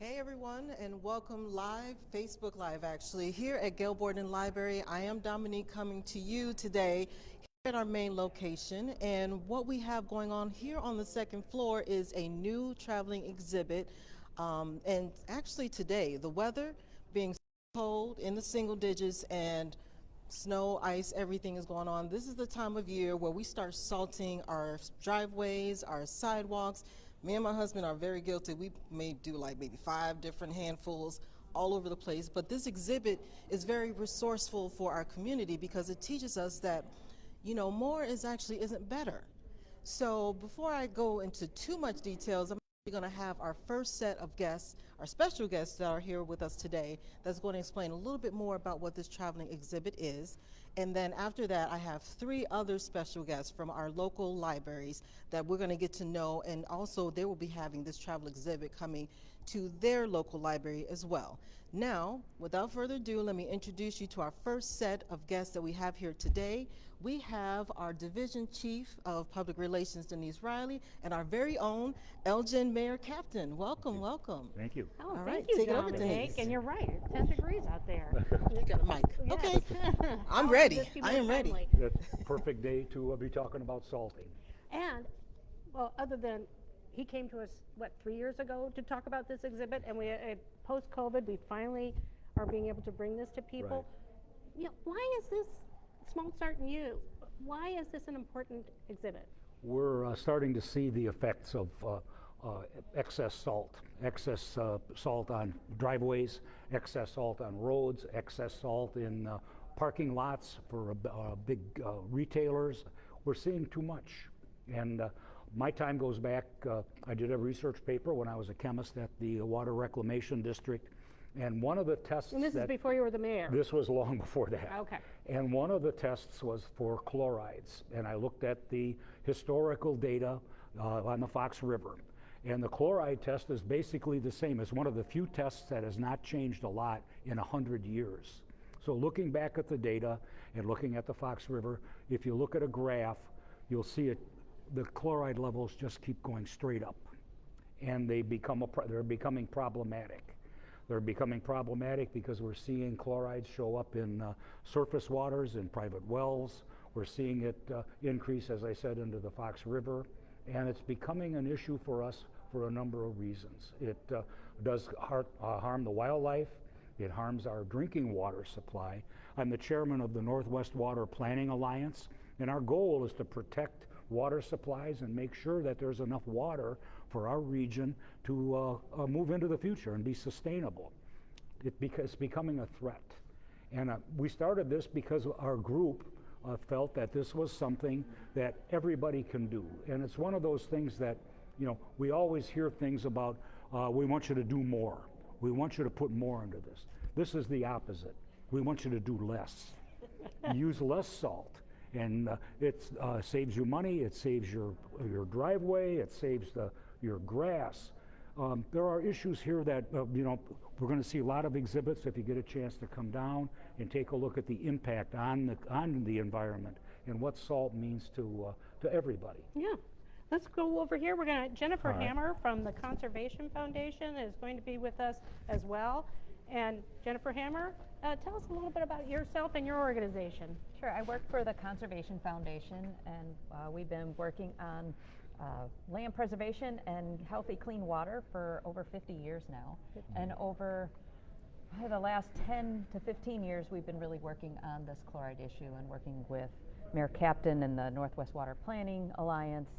Hey everyone, and welcome live, Facebook Live actually, here at Gail Borden Library. I am Dominique, coming to you today here at our main location, and what we have going on here on the second floor is a new traveling exhibit. And actually today, the weather being cold in the single digits and snow, ice, everything is going on. This is the time of year where we start salting our driveways, our sidewalks. Me and my husband are very guilty. We may do like maybe 5 different handfuls all over the place, but this exhibit is very resourceful for our community because it teaches us that, you know, more is actually isn't better. So before I go into too much details, I'm going to have our first set of guests, our special guests that are here with us today, that's going to explain a little bit more about what this traveling exhibit is. And then after that, I have 3 other special guests from our local libraries that we're going to get to know, and also they will be having this travel exhibit coming to their local library as well. Now, without further ado, let me introduce you to our first set of guests that we have here today. We have our Division Chief of Public Relations, Denise Riley, and our very own Elgin Mayor Kaptain. Welcome, welcome. Thank you. Oh, All thank right, you, take it over, Dominique. Denise. And you're right, it's 10 degrees out there. You got a mic. Yes. Okay, I'm I'll ready. just be I more am ready. friendly. That's a perfect day to be talking about salting. And, well, other than, he came to us, what, 3 years ago to talk about this exhibit, and we, post-COVID, we finally are being able to bring this to people. You know, why is this, small start in you, why is this an important exhibit? We're starting to see the effects of excess salt on driveways, excess salt on roads, excess salt in parking lots for big retailers. We're seeing too much. And my time goes back, I did a research paper when I was a chemist at the Water Reclamation District. And one of the tests And this is before you were the mayor. This was long before that. Okay. And one of the tests was for chlorides. And I looked at the historical data on the Fox River. And the chloride test is basically the same. It's one of the few tests that has not changed a lot in 100 years. So looking back at the data and looking at the Fox River, if you look at a graph, you'll see it, the chloride levels just keep going straight up. And they're becoming problematic. They're becoming problematic because we're seeing chlorides show up in surface waters, in private wells. We're seeing it increase, as I said, into the Fox River. And it's becoming an issue for us for a number of reasons. It does harm the wildlife. It harms our drinking water supply. I'm the chairman of the Northwest Water Planning Alliance, and our goal is to protect water supplies and make sure that there's enough water for our region to move into the future and be sustainable. It's becoming a threat. And we started this because our group felt that this was something that everybody can do. And it's one of those things that, you know, we always hear things about, we want you to do more. We want you to put more into this. This is the opposite. We want you to do less. Use less salt. And it saves you money, it saves your driveway, it saves your grass. There are issues here that, you know, we're going to see a lot of exhibits if you get a chance to come down and take a look at the impact on the environment and what salt means to everybody. Yeah. Let's go over here. We're going to, Jennifer All right. Hammer from the Conservation Foundation is going to be with us as well. And Jennifer Hammer, tell us a little bit about yourself and your organization. Sure, I work for the Conservation Foundation, and we've been working on land preservation and healthy, clean water for over 50 years now. And over the last 10 to 15 years, we've been really working on this chloride issue and working with Mayor Kaptain and the Northwest Water Planning Alliance,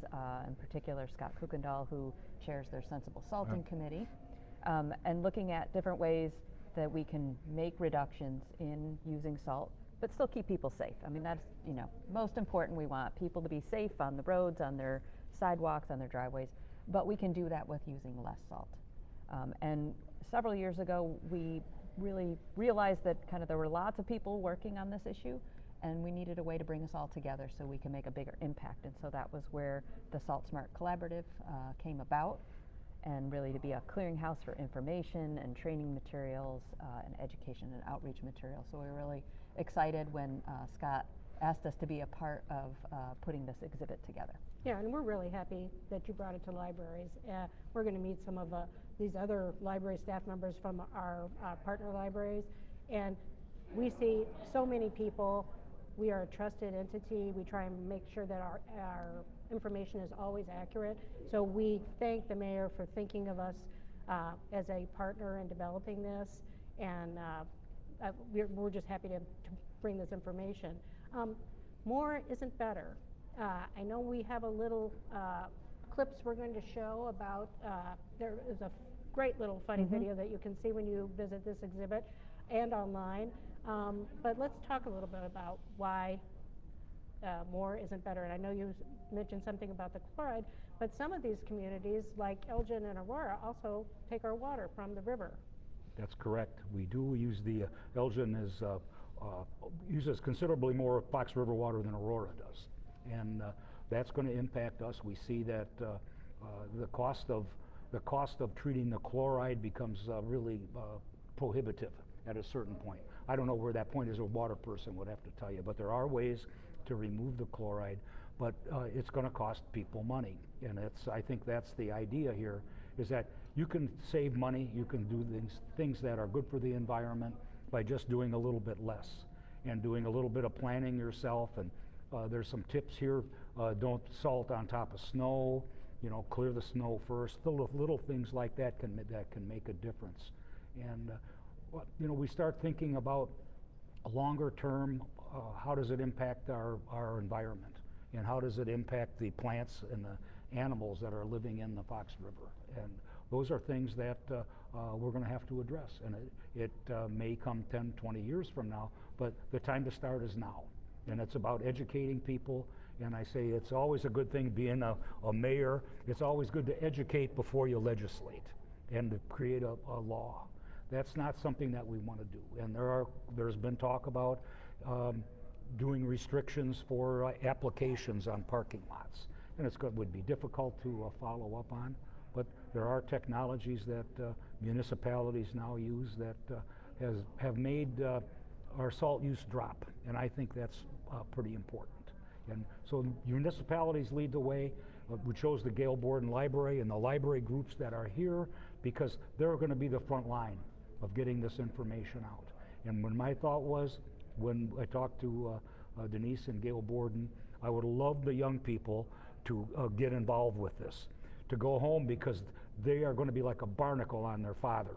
in particular Scott Kuykendall, who chairs their Sensible Salting Committee, and looking at different ways that we can make reductions in using salt, but still keep people safe. I mean, that's, you know, most important. We want people to be safe on the roads, on their sidewalks, on their driveways, but we can do that with using less salt. And several years ago, we really realized that there were lots of people working on this issue, and we needed a way to bring us all together so we can make a bigger impact. And so that was where the Salt Smart Collaborative came about, and really to be a clearinghouse for information and training materials and education and outreach materials. So we were really excited when Scott asked us to be a part of putting this exhibit together. Yeah, and we're really happy that you brought it to libraries. We're going to meet some of these other library staff members from our partner libraries, and we see so many people. We are a trusted entity. We try and make sure that our information is always accurate. So we thank the mayor for thinking of us as a partner in developing this, and we're just happy to bring this information. More isn't better. I know we have a little clips we're going to show about, there is a great little funny video that you can see when you visit this exhibit and online. But let's talk a little bit about why more isn't better. And I know you mentioned something about the chloride, but some of these communities, like Elgin and Aurora, also take our water from the river. That's correct. We do use the Elgin uses considerably more Fox River water than Aurora does, and that's going to impact us. We see that the cost of treating the chloride becomes really prohibitive at a certain point. I don't know where that point is. A water person would have to tell you, but there are ways to remove the chloride, but it's going to cost people money, and I think that's the idea here, is that you can save money, you can do things that are good for the environment by just doing a little bit less and doing a little bit of planning yourself. And there's some tips here. Don't salt on top of snow, clear the snow first. The little things like that can make a difference. And we start thinking about a longer term, how does it impact our environment, and how does it impact the plants and the animals that are living in the Fox River. And those are things that we're going to have to address, and it may come 10, 20 years from now, but the time to start is now. And it's about educating people, and I say it's always a good thing being a mayor. It's always good to educate before you legislate and to create a law. That's not something that we want to do. And there's been talk about doing restrictions for applications on parking lots, and would be difficult to follow up on. But there are technologies that municipalities now use that have made our salt use drop, and I think that's pretty important. And so municipalities lead the way. We chose the Gail Borden Library and the library groups that are here because they're going to be the front line of getting this information out. And my thought was, when I talked to Denise and Gail Borden, I would love the young people to get involved with this, to go home, because they are going to be like a barnacle on their father,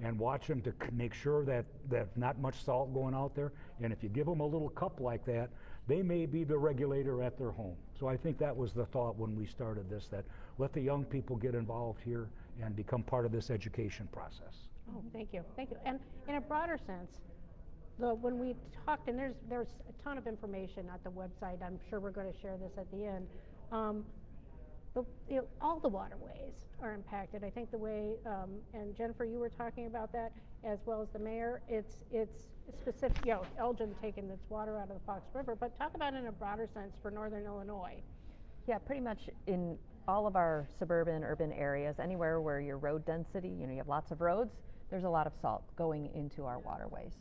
and watch them to make sure that not much salt going out there. And if you give them a little cup like that, they may be the regulator at their home. So I think that was the thought when we started this, that let the young people get involved here and become part of this education process. Oh, thank you, thank you. And in a broader sense, when we talked, and there's a ton of information at the website, I'm sure we're going to share this at the end, but all the waterways are impacted. I think the way, and Jennifer, you were talking about that, as well as the mayor, it's specific, Elgin taking its water out of the Fox River, but talk about it in a broader sense for northern Illinois. Yeah, pretty much in all of our suburban, urban areas, anywhere where your road density, you have lots of roads, there's a lot of salt going into our waterways.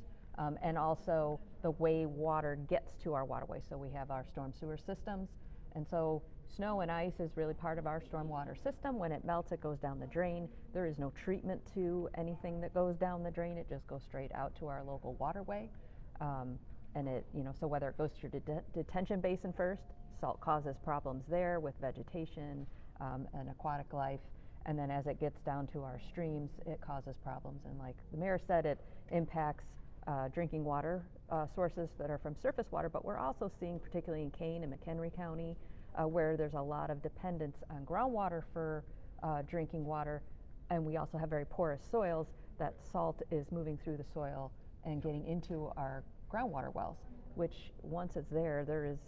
And also the way water gets to our waterways. So we have our storm sewer systems, and so snow and ice is really part of our stormwater system. When it melts, it goes down the drain. There is no treatment to anything that goes down the drain. It just goes straight out to our local waterway. And it, so whether it goes to your detention basin first, salt causes problems there with vegetation and aquatic life. And then as it gets down to our streams, it causes problems. And like the mayor said, it impacts drinking water sources that are from surface water, but we're also seeing, particularly in Kane and McHenry County, where there's a lot of dependence on groundwater for drinking water, and we also have very porous soils, that salt is moving through the soil and getting into our groundwater wells, which once it's there is,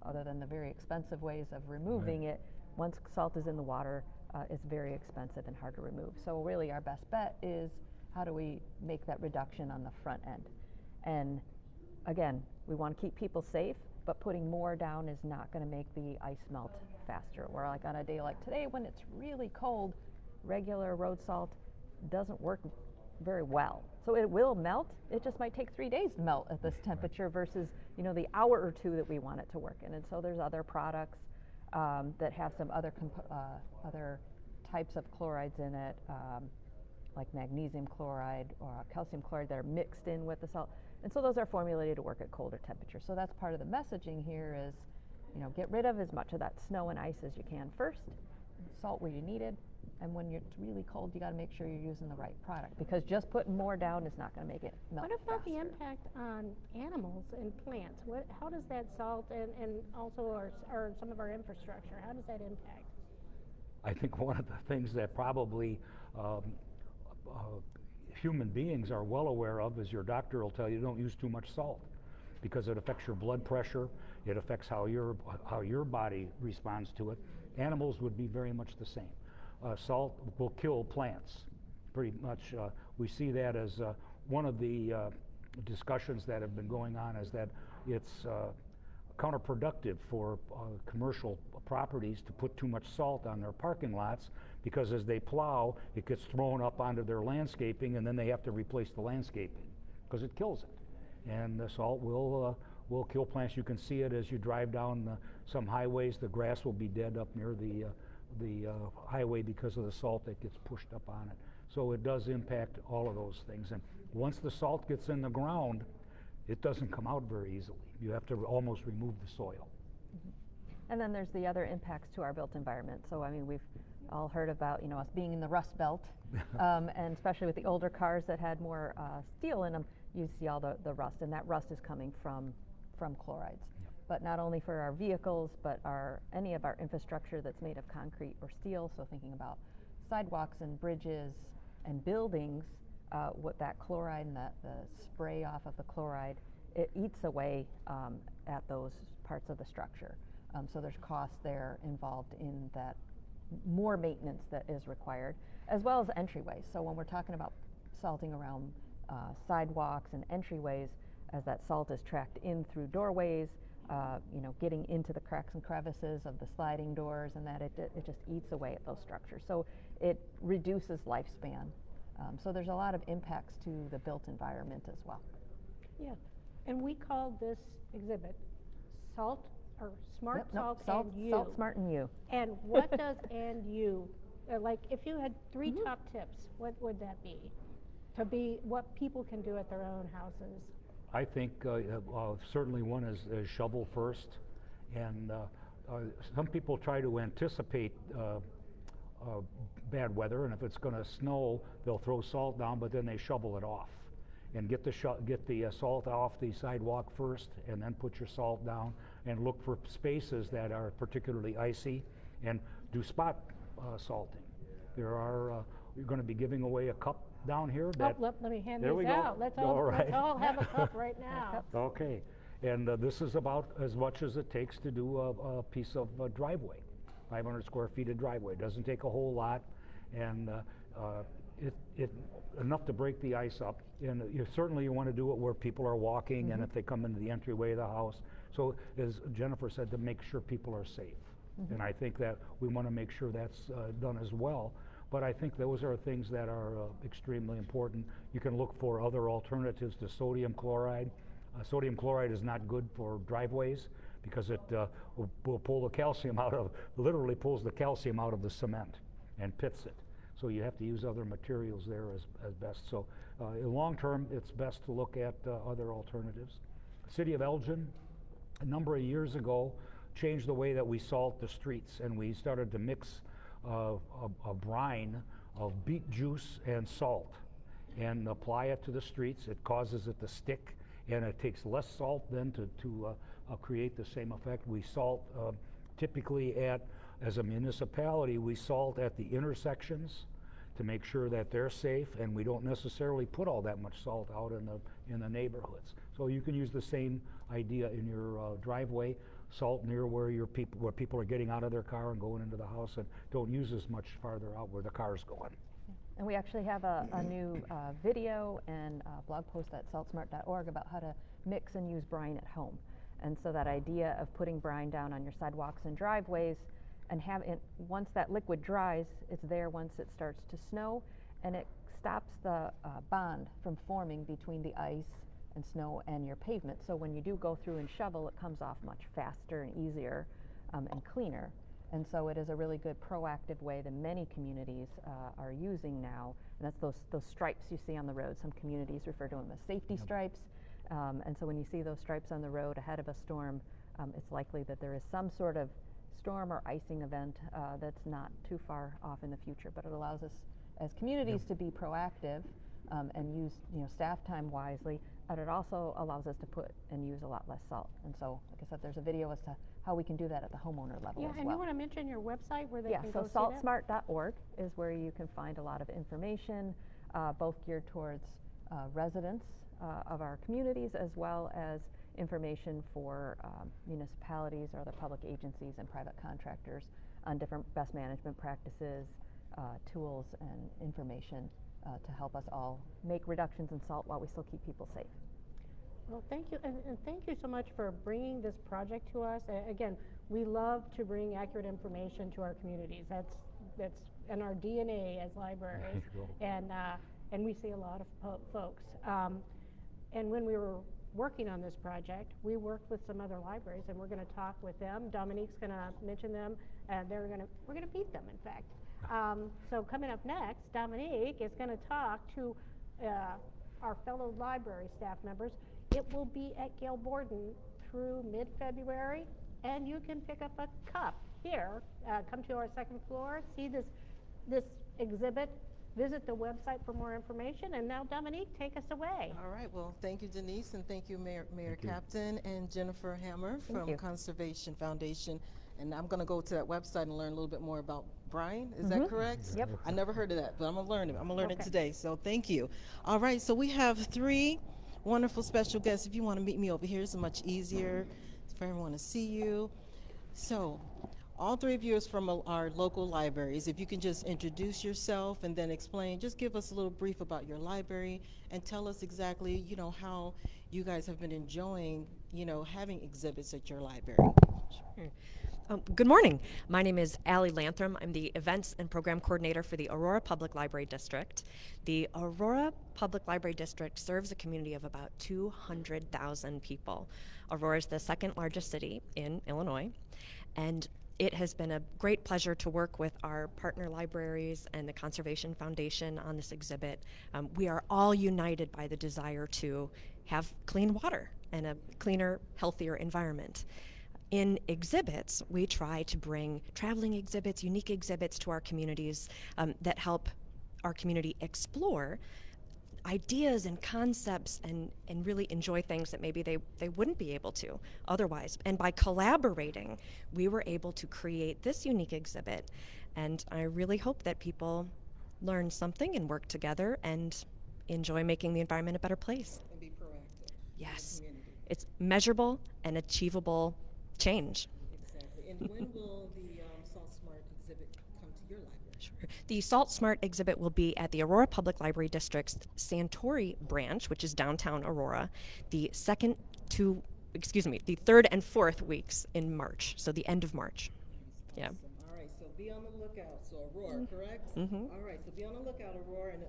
other than the very expensive ways of removing it, once salt is in the water, it's very expensive and hard to remove. So really our best bet is, how do we make that reduction on the front end? And again, we want to keep people safe, but putting more down is not going to make the ice melt faster. Or like on a day like today when it's really cold, regular road salt doesn't work very well. So it will melt, it just might take 3 days to melt at this temperature versus the hour or two that we want it to work in. And so there's other products that have some other types of chlorides in it. like magnesium chloride or calcium chloride that are mixed in with the salt. And so those are formulated to work at colder temperatures. So that's part of the messaging here is, you know, get rid of as much of that snow and ice as you can first, salt where you need it, and when it's really cold, you got to make sure you're using the right product, because just putting more down is not going to make it melt What about the faster. impact on animals and plants? How does that salt and also our some of our infrastructure, how does that impact? I think one of the things that probably human beings are well aware of is your doctor will tell you don't use too much salt because it affects your blood pressure, it affects how your body responds to it. Animals would be very much the same. Salt will kill plants, pretty much. We see that as one of the discussions that have been going on is that it's counterproductive for commercial properties to put too much salt on their parking lots, because as they plow, it gets thrown up onto their landscaping, and then they have to replace the landscaping because it kills it. And the salt will kill plants. You can see it as you drive down some highways. The grass will be dead up near the highway because of the salt that gets pushed up on it. So it does impact all of those things. And once the salt gets in the ground, it doesn't come out very easily. You have to almost remove the soil. And then there's the other impacts to our built environment. So I mean, we've all heard about, you know, us being in the Rust Belt, and especially with the older cars that had more steel in them, you see all the rust, and that rust is coming from chlorides. Yep. But not only for our vehicles, but any of our infrastructure that's made of concrete or steel. So thinking about sidewalks and bridges and buildings, with that chloride and the spray off of the chloride, it eats away at those parts of the structure. So there's costs there involved in that, more maintenance that is required, as well as entryways. So when we're talking about salting around sidewalks and entryways, as that salt is tracked in through doorways, you know, getting into the cracks and crevices of the sliding doors, and that it just eats away at those structures. So it reduces lifespan. So there's a lot of impacts to the built environment as well. Yeah, and we called this exhibit Salt, or Smart Yep, Salt and You. Salt, Smart, and You. And what does and you, like if you had 3 top tips, what would that be? To be what people can do at their own houses. I think certainly one is shovel first, and some people try to anticipate bad weather, and if it's going to snow, they'll throw salt down, but then they shovel it off, and get the salt off the sidewalk first, and then put your salt down, and look for spaces that are particularly icy, and do spot salting. There are you're going to be giving away a cup down here. Let me hand There these we go. out. Let's All all have a cup right now. Okay, and this is about as much as it takes to do a piece of driveway, 500 square feet of driveway. Doesn't take a whole lot, and it enough to break the ice up. And certainly you want to do it where people are walking, and if they come into the entryway of the house. So as Jennifer said, to make sure people are safe. And I think that we want to make sure that's done as well. But I think those are things that are extremely important. You can look for other alternatives to sodium chloride. Sodium chloride is not good for driveways because it will pull the calcium out of, literally pulls the calcium out of the cement and pits it. So you have to use other materials there as best. So in long term, it's best to look at other alternatives. City of Elgin, a number of years ago, changed the way that we salt the streets, and we started to mix a brine of beet juice and salt and apply it to the streets. It causes it to stick, and it takes less salt then to create the same effect. We salt typically as a municipality, we salt at the intersections to make sure that they're safe, and we don't necessarily put all that much salt out in the neighborhoods. So you can use the same idea in your driveway. Salt near where people are getting out of their car and going into the house, and don't use as much farther out where the car's going. And we actually have a new video and blog post at saltsmart.org about how to mix and use brine at home. And so that idea of putting brine down on your sidewalks and driveways, and once that liquid dries, it's there once it starts to snow, and it stops the bond from forming between the ice and snow and your pavement. So when you do go through and shovel, it comes off much faster and easier and cleaner. And so it is a really good proactive way that many communities are using now. And that's those stripes you see on the road. Some communities refer to them as safety stripes. And so when you see those stripes on the road ahead of a storm, it's likely that there is some sort of storm or icing event that's not too far off in the future. But it allows us as communities to be proactive and use staff time wisely. But it also allows us to put and use a lot less salt. And so, like I said, there's a video as to how we can do that at the homeowner level as well. And you want to mention your website where they can so go see that? saltsmart.org is where you can find a lot of information, both geared towards residents of our communities, as well as information for municipalities or other public agencies and private contractors on different best management practices, tools, and information to help us all make reductions in salt while we still keep people safe. Well, thank you, and thank you so much for bringing this project to us. Again, we love to bring accurate information to our communities. That's in our DNA as libraries, and we see a lot of folks. And when we were working on this project, we worked with some other libraries, and we're going to talk with them. Dominique's going to mention them, and we're going to meet them, in fact. So coming up next, Dominique is going to talk to our fellow library staff members. It will be at Gail Borden through mid-February, and you can pick up a cup here. Come to our second floor, see this exhibit, visit the website for more information, and now Dominique, take us away. All right, well, thank you, Denise, and thank you, Mayor Kaptain and Jennifer Hammer from Conservation Foundation. And I'm going to go to that website and learn a little bit more about Brian. Is that correct? Yep. I never heard of that, but I'm going to learn it. I'm going to learn it today, so thank you. All right, so we have 3 wonderful special guests. If you want to meet me over here, it's much easier for everyone to see you. So, all 3 of you is from our local libraries. If you can just introduce yourself and then explain, just give us a little brief about your library and tell us exactly, how you guys have been enjoying, having exhibits at your library. Sure. Good morning. My name is Allie Lanthrum. I'm the Events and Program Coordinator for the Aurora Public Library District. The Aurora Public Library District serves a community of about 200,000 people. Aurora is the second largest city in Illinois, and it has been a great pleasure to work with our partner libraries and the Conservation Foundation on this exhibit. We are all united by the desire to have clean water and a cleaner, healthier environment. In exhibits, we try to bring traveling exhibits, unique exhibits to our communities that help our community explore ideas and concepts and really enjoy things that maybe they wouldn't be able to otherwise. And by collaborating, we were able to create this unique exhibit. And I really hope that people learn something and work together and enjoy making the environment a better place. And be proactive. Yes, it's measurable and achievable change. Exactly. And when will the Salt Smart exhibit come to your library? Sure. The Salt Smart exhibit will be at the Aurora Public Library District's Santori branch, which is downtown Aurora, the 3rd and 4th weeks in March, so the end of March. Yeah. Awesome. All right, so be on the lookout. So Aurora, correct? All right, so be on the lookout, Aurora, and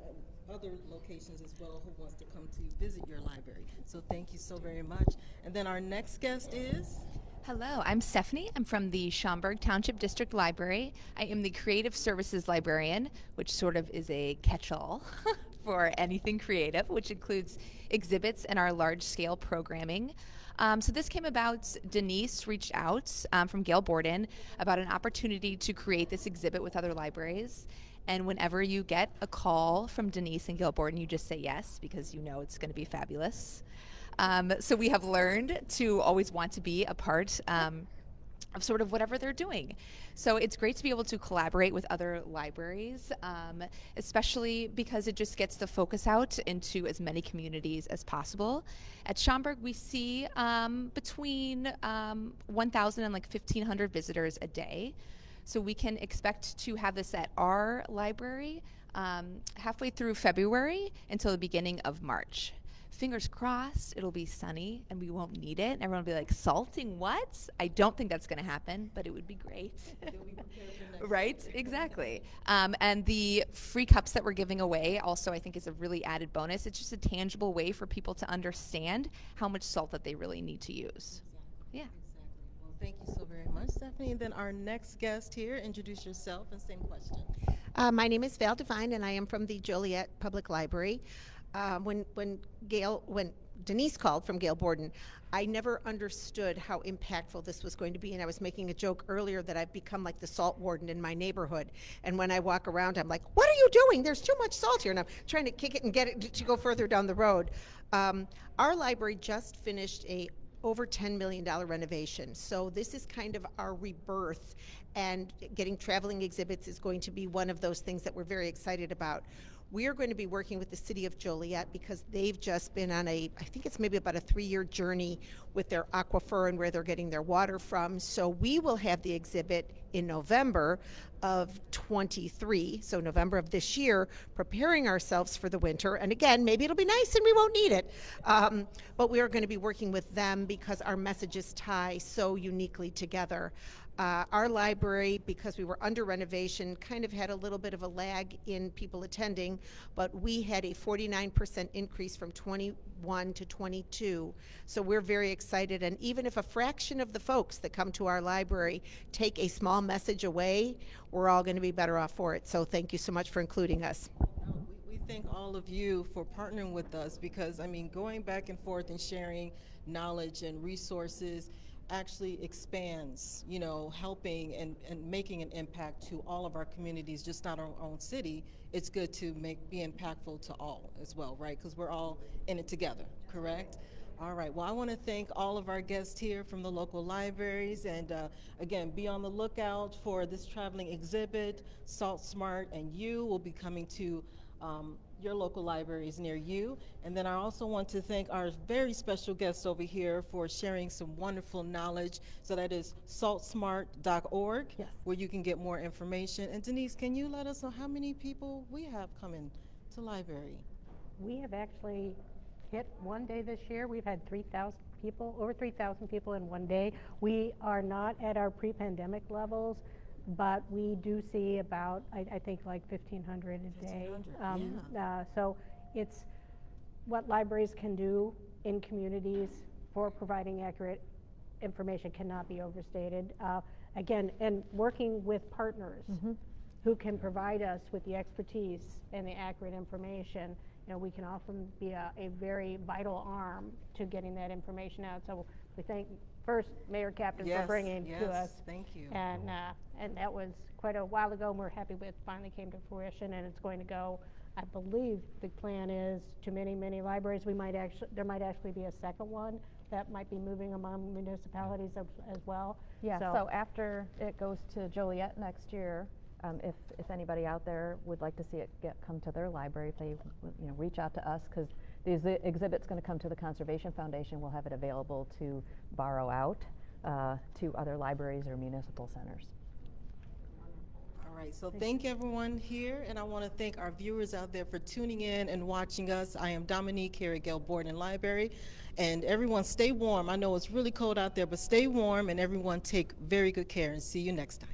other locations as well who wants to come to visit your library. So thank you so very much. And then our next guest is? Hello, I'm Stephanie. I'm from the Schaumburg Township District Library. I am the Creative Services Librarian, which sort of is a catch-all for anything creative, which includes exhibits and our large-scale programming. So this came about, Denise reached out from Gail Borden about an opportunity to create this exhibit with other libraries. And whenever you get a call from Denise and Gail Borden, you just say yes, because you know it's going to be fabulous. So we have learned to always want to be a part of sort of whatever they're doing. So it's great to be able to collaborate with other libraries, especially because it just gets the focus out into as many communities as possible. At Schaumburg, we see between 1,000 and 1,500 visitors a day. So we can expect to have this at our library halfway through February until the beginning of March. Fingers crossed it'll be sunny and we won't need it. And everyone will be like, salting what? I don't think that's going to happen, but it would be great. Right? Exactly. And the free cups that we're giving away also I think is a really added bonus. It's just a tangible way for people to understand how much salt that they really need to use. Yeah. Exactly. Well, Thank you so very much, Stephanie. And then our next guest here, introduce yourself and same question. My name is Val Devine, and I am from the Joliet Public Library. When Denise called from Gail Borden, I never understood how impactful this was going to be, and I was making a joke earlier that I've become like the salt warden in my neighborhood. And when I walk around, I'm like, "What are you doing? There's too much salt here," and I'm trying to kick it and get it to go further down the road. Our library just finished a over $10 million renovation. So this is kind of our rebirth, and getting traveling exhibits is going to be one of those things that we're very excited about. We are going to be working with the City of Joliet because they've just been on I think it's maybe about a 3-year journey with their aquifer and where they're getting their water from. So we will have the exhibit in November of 23, so November of this year, preparing ourselves for the winter. And again, maybe it'll be nice and we won't need it. But we are going to be working with them because our messages tie so uniquely together. Our library, because we were under renovation, kind of had a little bit of a lag in people attending, but we had a 49% increase from 21 to 22. So we're very excited, and even if a fraction of the folks that come to our library take a small message away, we're all going to be better off for it. So thank you so much for including us. We thank all of you for partnering with us because, I mean, going back and forth and sharing knowledge and resources actually expands, you know, helping and making an impact to all of our communities, just not our own city. It's good to be impactful to all as well, right? Because we're all in it together, correct? All right, well, I want to thank all of our guests here from the local libraries, and again, be on the lookout for this traveling exhibit. Salt Smart and you will be coming to your local libraries near you. And then I also want to thank our very special guests over here for sharing some wonderful knowledge. So that is saltsmart.org, Yes. where you can get more information. And Denise, can you let us know how many people we have coming to library? We have actually hit one day this year. We've had 3,000 people, over 3,000 people in one day. We are not at our pre-pandemic levels, but we do see about, I think, like 1,500 a day. 1,500, So it's what libraries can do in communities for providing accurate information cannot be overstated. Again, and working with partners who can provide us with the expertise and the accurate information, you know, we can often be a very vital arm to getting that information out. So we thank first Mayor Kaptain for bringing to us. Thank you. And that was quite a while ago, and we're happy it finally came to fruition, and it's going to go, I believe the plan is, to many, many libraries. There might actually be a second one that might be moving among municipalities as well. Yeah, so after it goes to Joliet next year, if anybody out there would like to see it come to their library, if they reach out to us, because the exhibit's going to come to the Conservation Foundation. We'll have it available to borrow out to other libraries or municipal centers. All right, so thank everyone here, and I want to thank our viewers out there for tuning in and watching us. I am Dominique here at Gail Borden Library, and everyone stay warm. I know it's really cold out there, but stay warm, and everyone take very good care, and see you next time.